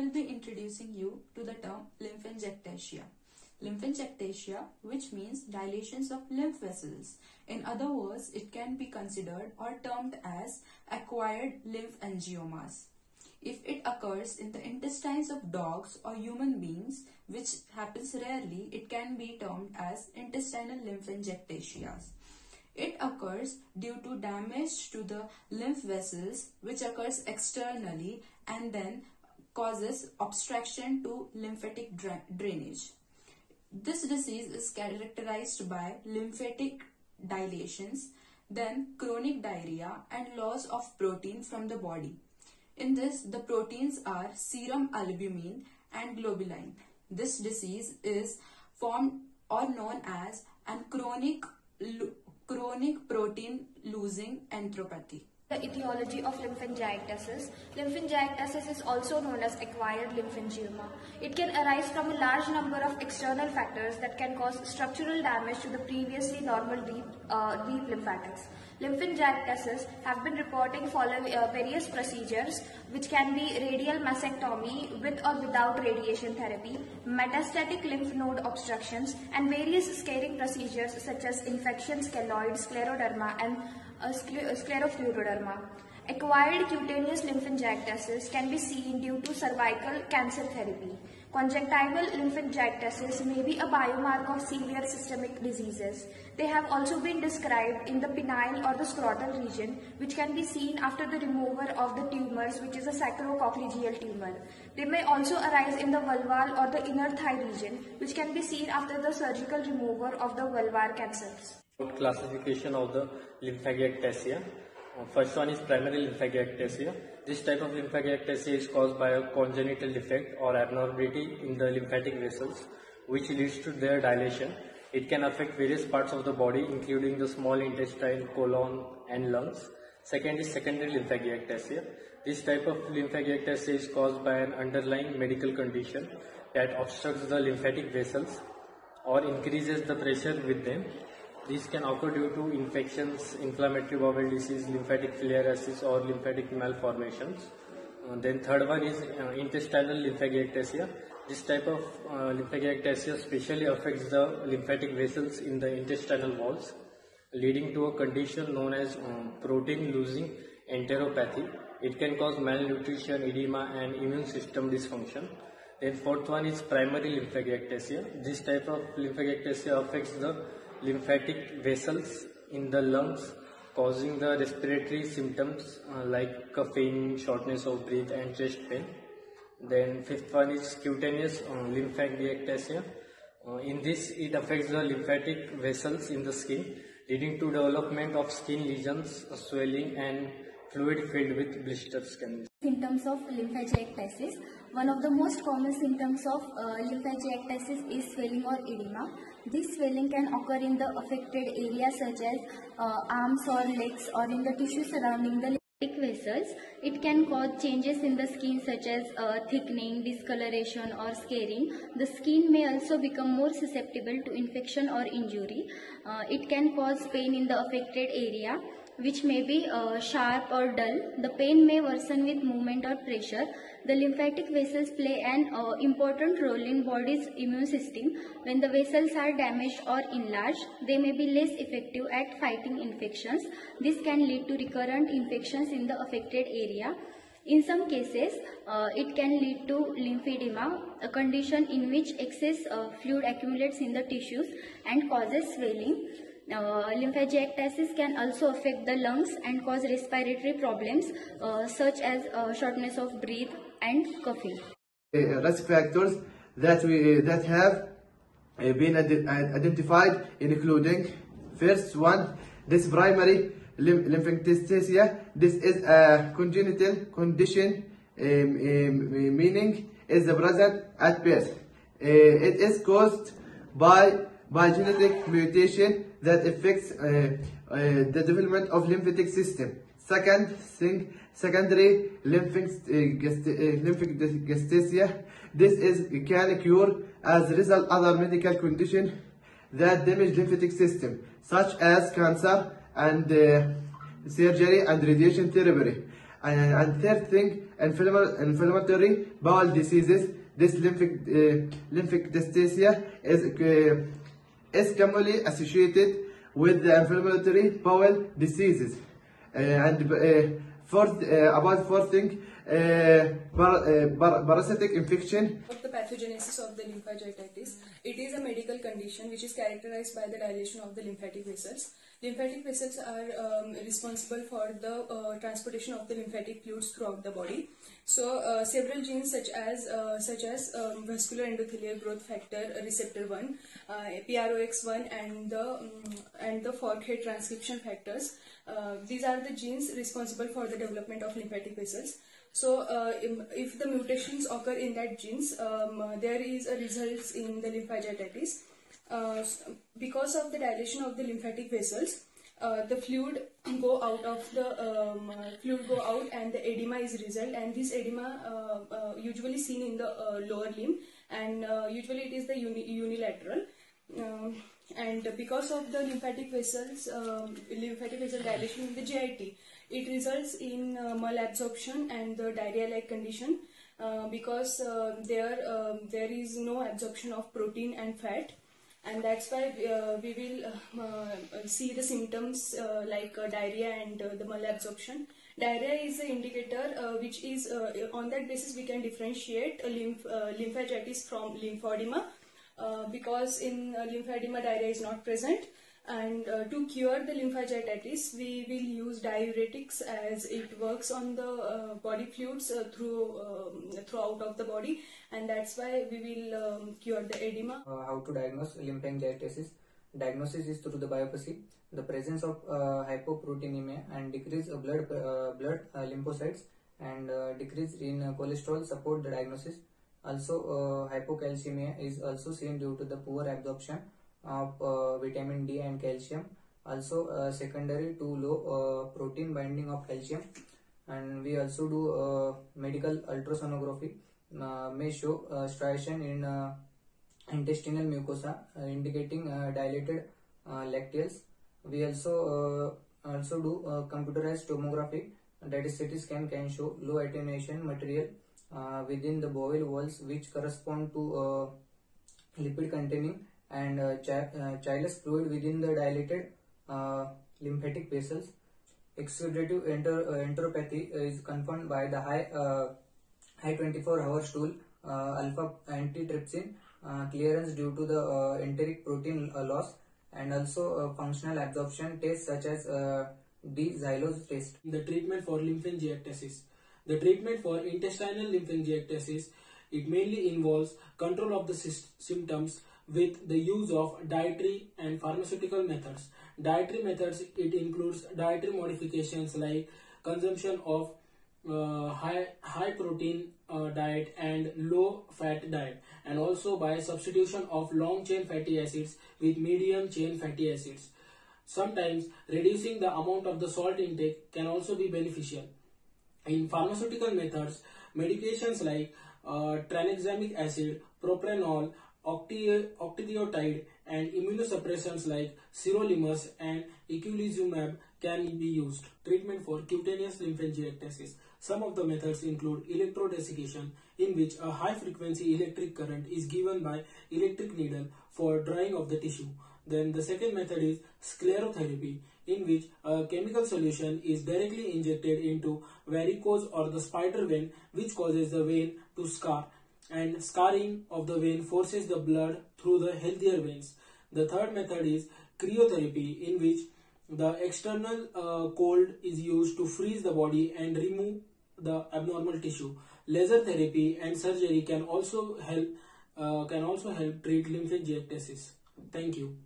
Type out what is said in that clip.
will be introducing you to the term lymphangiectasia. Lymphangiectasia, which means dilations of lymph vessels. In other words, it can be considered or termed as acquired lymphangiomas. If it occurs in the intestines of dogs or human beings, which happens rarely, it can be termed as intestinal lymphangiectasias. It occurs due to damage to the lymph vessels, which occurs externally and then causes obstruction to lymphatic drainage. This disease is characterized by lymphatic dilations, then chronic diarrhea and loss of protein from the body. In this, the proteins are serum albumin and globulin. This disease is formed or known as an chronic protein losing enteropathy. The etiology of lymphangiectasis. Lymphangiectasis is also known as acquired lympangioma. It can arise from a large number of external factors that can cause structural damage to the previously normal deep lymphatics. Lymphangiectasis have been reporting following various procedures, which can be radial mastectomy with or without radiation therapy, metastatic lymph node obstructions, and various scarring procedures such as infection, scleroid, scleroderma, and sclerofluoroderma. Acquired cutaneous lymphangiectasis can be seen due to cervical cancer therapy. Conjunctival lymphangiectasis may be a biomarker of severe systemic diseases. They have also been described in the penile or the scrotal region, which can be seen after the removal of the tumors, which is a sacrococcygeal tumor. They may also arise in the vulval or the inner thigh region, which can be seen after the surgical removal of the vulvar cancers. Classification of the lymphangiectasia. First one is primary lymphangiectasia. This type of lymphangiectasia is caused by a congenital defect or abnormality in the lymphatic vessels, which leads to their dilation. It can affect various parts of the body, including the small intestine, colon, and lungs. Second is secondary lymphangiectasia. This type of lymphangiectasia is caused by an underlying medical condition that obstructs the lymphatic vessels or increases the pressure with them. These can occur due to infections, inflammatory bowel disease, lymphatic filariasis, or lymphatic malformations. Then third one is intestinal lymphangiectasia. This type of lymphangiectasia especially affects the lymphatic vessels in the intestinal walls, leading to a condition known as protein losing enteropathy. It can cause malnutrition, edema, and immune system dysfunction. Then fourth one is primary lymphangiectasia. This type of lymphangiectasia affects the lymphatic vessels in the lungs, causing the respiratory symptoms like coughing, shortness of breath, and chest pain. Then fifth one is cutaneous lymphangiectasia. In this, it affects the lymphatic vessels in the skin, leading to development of skin lesions, swelling, and fluid filled with blisters. Symptoms of lymphangiectasis. One of the most common symptoms of lymphangiectasis is swelling or edema. This swelling can occur in the affected area such as arms or legs or in the tissue surrounding the lymphatic vessels. It can cause changes in the skin such as thickening, discoloration, or scarring. The skin may also become more susceptible to infection or injury. It can cause pain in the affected area, which may be sharp or dull. The pain may worsen with movement or pressure. The lymphatic vessels play an important role in body's immune system. When the vessels are damaged or enlarged, they may be less effective at fighting infections. This can lead to recurrent infections in the affected area. In some cases, it can lead to lymphedema, a condition in which excess fluid accumulates in the tissues and causes swelling. Lymphangiectasis can also affect the lungs and cause respiratory problems such as shortness of breath and coughing. Risk factors that have been identified, including first one, this primary lymphangiectasia. This is a congenital condition, meaning is present at birth. It is caused by genetic mutation that affects the development of lymphatic system. Secondary lymphangiectasia. This can occur as a result of other medical conditions that damage lymphatic system, such as cancer and surgery and radiation therapy. And third thing, inflammatory bowel diseases. This lymphangiectasia is commonly associated with the inflammatory bowel diseases. About fourth thing, parasitic infection. Of the pathogenesis of the lymphadenitis, it is a medical condition which is characterized by the dilation of the lymphatic vessels. Lymphatic vessels are responsible for the transportation of the lymphatic fluids throughout the body. So several genes such as vascular endothelial growth factor receptor 1, PROX1, and the forehead transcription factors. These are the genes responsible for the development of lymphatic vessels. So if the mutations occur in that genes, there is a result in the lymphadenitis. Because of the dilation of the lymphatic vessels, the fluid go out and the edema is result, and this edema usually seen in the lower limb, and usually it is the unilateral. And because of the lymphatic vessel dilation in the GIT, it results in malabsorption and the diarrhea-like condition because there is no absorption of protein and fat, and that's why we will see the symptoms like diarrhea and the malabsorption. Diarrhea is the indicator which is on that basis we can differentiate lymphangitis from lymphedema. Because in lymphedema diarrhea is not present, and to cure the lymphadenitis we will use diuretics, as it works on the body fluids throughout of the body, and that's why we will cure the edema. How to diagnose lymphangiectasis? Diagnosis is through the biopsy. The presence of hypoproteinemia and decrease blood lymphocytes and decrease in cholesterol support the diagnosis. Also, hypocalcemia is also seen due to the poor absorption of vitamin D and calcium. Also, secondary to low protein binding of calcium. And we also do medical ultrasonography may show striation in intestinal mucosa indicating dilated lacteals. We also do computerized tomography, that is CT scan, can show low attenuation material within the bowel walls which correspond to lipid containing and chylous fluid within the dilated lymphatic vessels. Exudative enteropathy is confirmed by the high 24-hour stool alpha antitrypsin clearance due to the enteric protein loss, and also functional absorption tests such as D-xylose test. The treatment for lymphangiectasis. The treatment for intestinal lymphangiectasis, it mainly involves control of the symptoms with the use of dietary and pharmaceutical methods. Dietary methods, it includes dietary modifications like consumption of high protein diet and low fat diet, and also by substitution of long chain fatty acids with medium chain fatty acids. Sometimes reducing the amount of the salt intake can also be beneficial. In pharmaceutical methods, medications like tranexamic acid, propranolol, octreotide, and immunosuppressants like sirolimus and eculizumab can be used. Treatment for cutaneous lymphangiectasis. Some of the methods include electrodesiccation, in which a high frequency electric current is given by electric needle for drying of the tissue. Then the second method is sclerotherapy, in which a chemical solution is directly injected into varicose or the spider vein, which causes the vein to scar, and scarring of the vein forces the blood through the healthier veins. The third method is cryotherapy, in which the external cold is used to freeze the body and remove the abnormal tissue. Laser therapy and surgery can also help treat lymphangiectasis. Thank you.